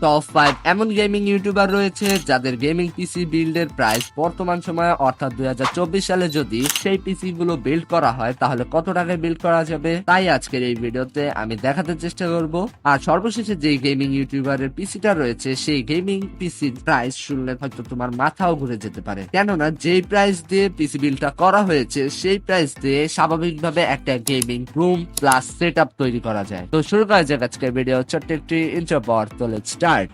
Top 5 এমন gaming YouTuber রয়েছে যাদের গেমিং পিসি বিল্ডের প্রাইস বর্তমান সময়ে অর্থাৎ 2024 সালে যদি সেই পিসি গুলো বিল্ড করা হয় তাহলে কত টাকায় বিল্ড করা যাবে, তাই আজকের এই ভিডিওতে আমি দেখাতে চেষ্টা করব। আর সর্বশেষে যে গেমিং ইউটিউবারের পিসিটা রয়েছে সেই গেমিং পিসির প্রাইস শুনলে হয়তো তোমার মাথাও ঘুরে যেতে পারে, কেননা যেই প্রাইস দিয়ে পিসি বিল্ডটা করা হয়েছে সেই প্রাইস দিয়ে স্বাভাবিকভাবে একটা গেমিং রুম প্লাস সেটআপ তৈরি করা যায়। তো শুরু করা যাক আজকের ভিডিও ছোট্ট একটি ইন্ট্রো পর। তো let's start.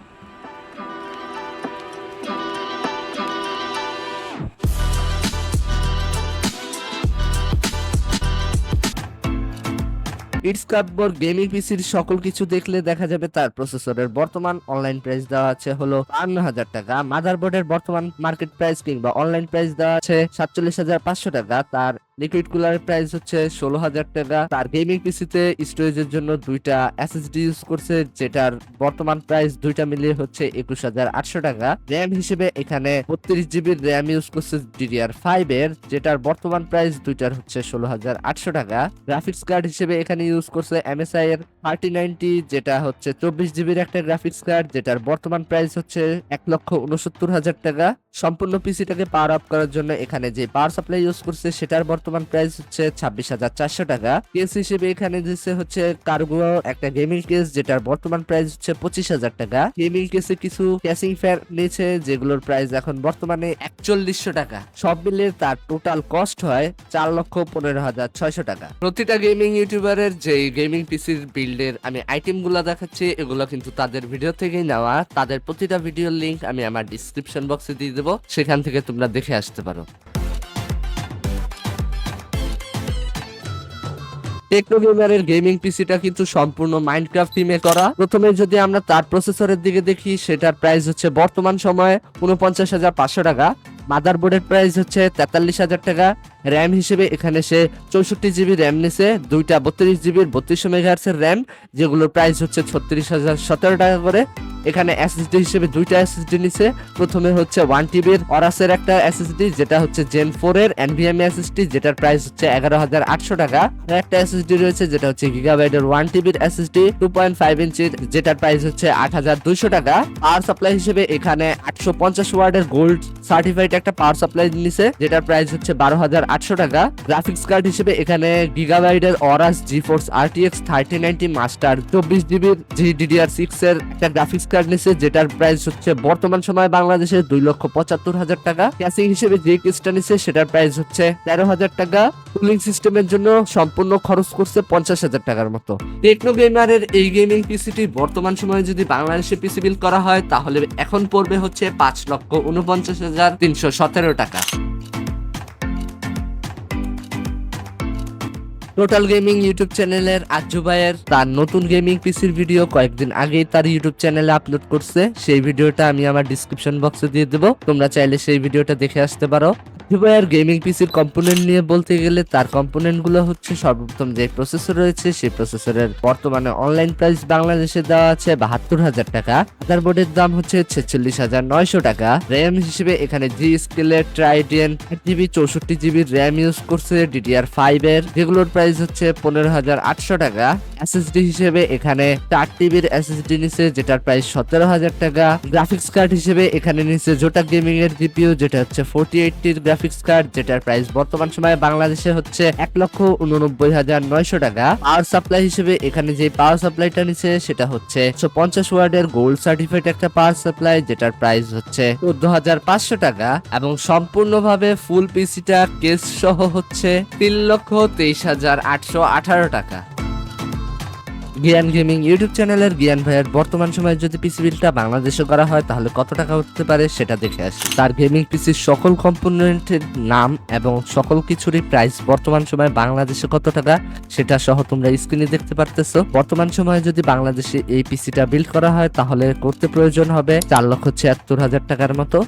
It's cardboard gaming পিসির সকল কিছু দেখলে দেখা যাবে তার প্রসেসরের বর্তমান অনলাইন প্রাইস দেওয়া আছে হলো 52,000 টাকা, মাদারবোর্ডের বর্তমান মার্কেট প্রাইস কিংবা অনলাইন প্রাইস দেওয়া আছে 47,500 টাকা, তার লিকুইড কুলারের প্রাইস হচ্ছে 16,000 টাকা। তার গেমিং পিসিতে স্টোরেজের জন্য দুইটা এসএসডি ইউজ করছে যেটার বর্তমান প্রাইস দুইটা মিলিয়ে হচ্ছে 21,800 টাকা। র্যাম হিসেবে এখানে 32 জিবির র্যাম ইউজ করছে DDR5 এর, যেটার বর্তমান প্রাইস দুইটার হচ্ছে 16,800 টাকা। গ্রাফিক্স কার্ড হিসেবে এখানে ইউজ করছে MSI এর 3090, যেটা হচ্ছে 24 জিবির একটা গ্রাফিক্স কার্ড, যেটার বর্তমান প্রাইস হচ্ছে 1,69,000 টাকা। সম্পূর্ণ পিসিটাকে পাওয়ার আপ করার জন্য এখানে যে পাওয়ার সাপ্লাই ইউজ করছে সেটার বর্তমান প্রাইস হচ্ছে 26,400 টাকা। কেস হিসেবে এখানে দিচ্ছে হচ্ছে কার্গো একটা গেমিং কেস, যেটার বর্তমান প্রাইস হচ্ছে 25,000 টাকা। গেমিং কেসে কিছু ক্যাসিং ফ্যান নিয়েছে যেগুলোর প্রাইস এখন বর্তমানে 4100 টাকা। সব মিলিয়ে তার টোটাল কস্ট হয় 4,15,600 টাকা। প্রতিটা গেমিং ইউটিউবারের যে গেমিং পিসির বিল্ডের আমি আইটেম গুলা দেখাচ্ছি এগুলো কিন্তু তাদের ভিডিও থেকেই নেওয়া। তাদের প্রতিটা ভিডিওর লিংক আমি আমার ডিসক্রিপশন বক্সে দিয়ে দেবো, সেখান থেকে তোমরা দেখে আসতে পারো। টেকনো গেমারের গেমিং পিসিটা কিন্তু সম্পূর্ণ মাইনক্রাফট থিমে করা। প্রথমে যদি আমরা তার প্রসেসরের দিকে দেখি, সেটার প্রাইস হচ্ছে বর্তমান সময়ে 49,500 টাকা। মাদারবোর্ডের প্রাইস হচ্ছে 43,000 টাকা। র্যাম হিসেবে এখানে সে 64 জিবি র্যাম নিছে, দুইটা 32 জিবির 3200 মেগাহার্টজের র্যাম, যেগুলোর প্রাইস হচ্ছে 36,017 টাকা করে। এখানে এসএসডি হিসেবে দুইটা এসএসডি নিছে। প্রথমে হচ্ছে 1 টিবির অরাসের একটা এসএসডি, যেটা হচ্ছে জেন 4 এর NVMe এসএসডি, যেটার প্রাইস হচ্ছে 11,800 টাকা। আর একটা এসএসডি রয়েছে যেটা হচ্ছে গিগাবাইটের 1 টিবির এসএসডি 2.5 ইঞ্চির, যেটার প্রাইস হচ্ছে 8,200 টাকা। পাওয়ার সাপ্লাই হিসেবে এখানে 850 ওয়াটের গোল্ড সার্টিফাইড একটা পাওয়ার সাপ্লাই নিছে, যেটার প্রাইস হচ্ছে 12,800 টাকা। গ্রাফিক্স কার্ড হিসেবে এখানে গিগাবাইটের অরাস জিফোর্স RTX 3090 মাস্টার 24 জিবির GDDR6 এর একটা গ্রাফিক্স কার্ড নিছে, যেটার প্রাইস হচ্ছে বর্তমান সময়ে বাংলাদেশে 2,75,000 টাকা। ক্যাসিং হিসেবে যে কেসটা নিছে সেটার প্রাইস হচ্ছে 13,000 টাকা। কুলিং সিস্টেমের জন্য সম্পূর্ণ খরচ করছে 50,000 টাকার মতো। টেকনো গেমারের এই গেমিং পিসিটি বর্তমান সময়ে যদি বাংলাদেশে পিসি বিল্ড করা হয় তাহলে এখন পড়বে হচ্ছে 5,49,317 টাকা। টোটাল গেমিং ইউটিউব চ্যানেলের আজ্জু ভাইয়ের তার নতুন গেমিং পিসির ভিডিও কয়েকদিন আগেই তার ইউটিউব চ্যানেলে আপলোড করছে, সেই ভিডিওটা আমি আমার ডিসক্রিপশন বক্সে দিয়ে দেবো, তোমরা চাইলে সেই ভিডিওটা দেখে আসতে পারো। আজ্জু ভাইয়ের গেমিং পিসির কম্পোনেন্ট নিয়ে বলতে গেলে তার কম্পোনেন্ট গুলো হচ্ছে সর্বপ্রথম যে প্রসেসর রয়েছে সেই প্রসেসরের বর্তমানে অনলাইন প্রাইস বাংলাদেশে দেওয়া আছে 72,000 টাকা। মাদারবোর্ডের দাম হচ্ছে 46,900 টাকা। র্যাম হিসেবে এখানে জি স্কেলের ট্রাইডেন 8GB 64 জিবির র্যাম ইউজ করছে DDR5 এর, যেগুলোর প্রাইস হচ্ছে 15,800 টাকা। এসএসডি হিসেবে এখানে 4 টিবির এসএসডি নিছে, যেটার প্রাইস 17,000 টাকা। গ্রাফিক্স কার্ড হিসেবে এখানে নিছে জোটা গেমিং এর জিপিইউ, যেটা হচ্ছে 48 এর গ্রাফিক্স কার্ড, যেটার প্রাইস বর্তমান সময়ে বাংলাদেশে হচ্ছে 1,89,900 টাকা। পাওয়ার সাপ্লাই হিসেবে এখানে যে পাওয়ার সাপ্লাইটা নিছে সেটা হচ্ছে 150 ওয়াটের গোল্ড সার্টিফাইড একটা পাওয়ার সাপ্লাই, যেটার প্রাইস হচ্ছে 14,500 টাকা। এবং সম্পূর্ণভাবে ফুল পিসিটা কেস সহ হচ্ছে 3,23,818 টাকা। জ্ঞান গেমিং ইউটিউব চ্যানেলের জ্ঞান ভাইয়ের বর্তমান সময়ে যদি পিসি বিলটা বাংলাদেশে করা হয় তাহলে কত টাকা উঠতে পারে সেটা দেখে আসি। তার গেমিং পিসির সকল কম্পোনেন্টের নাম এবং সকল কিছুরই প্রাইস বর্তমান সময়ে বাংলাদেশে কত টাকা সেটা সহ তোমরা স্ক্রিনে দেখতে পারতেছো। বর্তমান সময়ে যদি বাংলাদেশে এই পিসিটা বিল্ড করা হয় তাহলে করতে প্রয়োজন হবে 4,76,000 টাকার মতো।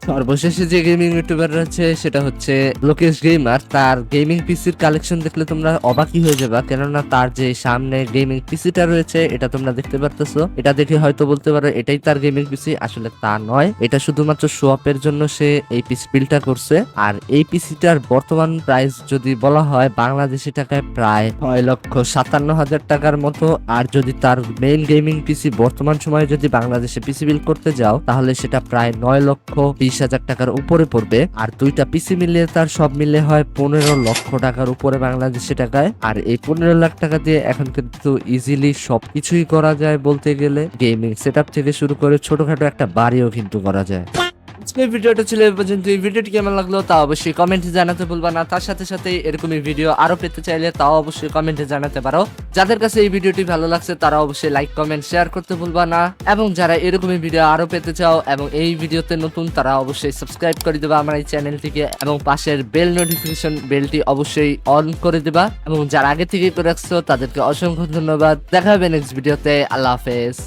সর্বশেষে যে গেমিং ইউটিউবার রয়েছে সেটা হচ্ছে লোকেশ গেমার। তার গেমিং পিসির কালেকশন দেখলে তোমরা অবাকই হয়ে যাবে, কেননা তার যে সামনে গেমিং পিসিটা রয়েছে এটা তোমরা দেখতে পারতেছো। এটা দেখে হয়তো বলতে পারো এটাই তার গেমিং পিসি, আসলে তা নয়। এটা শুধুমাত্র শো অফের জন্য সে এই পিসি বিল্ডটা করছে। আর এই পিসিটার বর্তমান প্রাইস যদি বলা হয় বাংলাদেশি টাকায় প্রায় 6,57,000 টাকার মতো। আর যদি তার মেইন গেমিং পিসি বর্তমান সময়ে যদি বাংলাদেশে পিসি বিল্ড করতে যাও তাহলে সেটা প্রায় 9,20,000 টাকার উপরে পড়বে। আর দুইটা পিসি মিলিয়ে তার সব মিলে হয় 15 লক্ষ টাকার উপরে বাংলাদেশি টাকায়। আর এই 15 লাখ টাকা দিয়ে এখন কিন্তু ইজিলি সবকিছুই করা যায় বলতে গেলে, গেমিং সেটআপ থেকে শুরু করে ছোটখাটো একটা বাড়িও কিন্তু করা যায়। আজকের ভিডিওটা ছিল এই পর্যন্ত। এই ভিডিওটি কেমন লাগলো তা অবশ্যই কমেন্টে জানাতে ভুলবা না। তার সাথে সাথে এরকমই ভিডিও আরো পেতে চাইলে তাও অবশ্যই কমেন্টে জানাতে পারো। যাদের কাছে এই ভিডিওটি ভালো লাগছে তারা অবশ্যই লাইক কমেন্ট শেয়ার করতে ভুলবা না। এবং যারা এরকমই ভিডিও আরো পেতে চাও এবং এই ভিডিওতে নতুন তারা অবশ্যই সাবস্ক্রাইব করে দেবা আমার এই চ্যানেলটিকে, এবং পাশের বেল নোটিফিকেশন বেলটি অবশ্যই অন করে দেবা। এবং যারা আগে থেকে করে রাখছো তাদেরকে অসংখ্য ধন্যবাদ। দেখা হবে নেক্সট ভিডিওতে। আল্লাহ হাফেজ।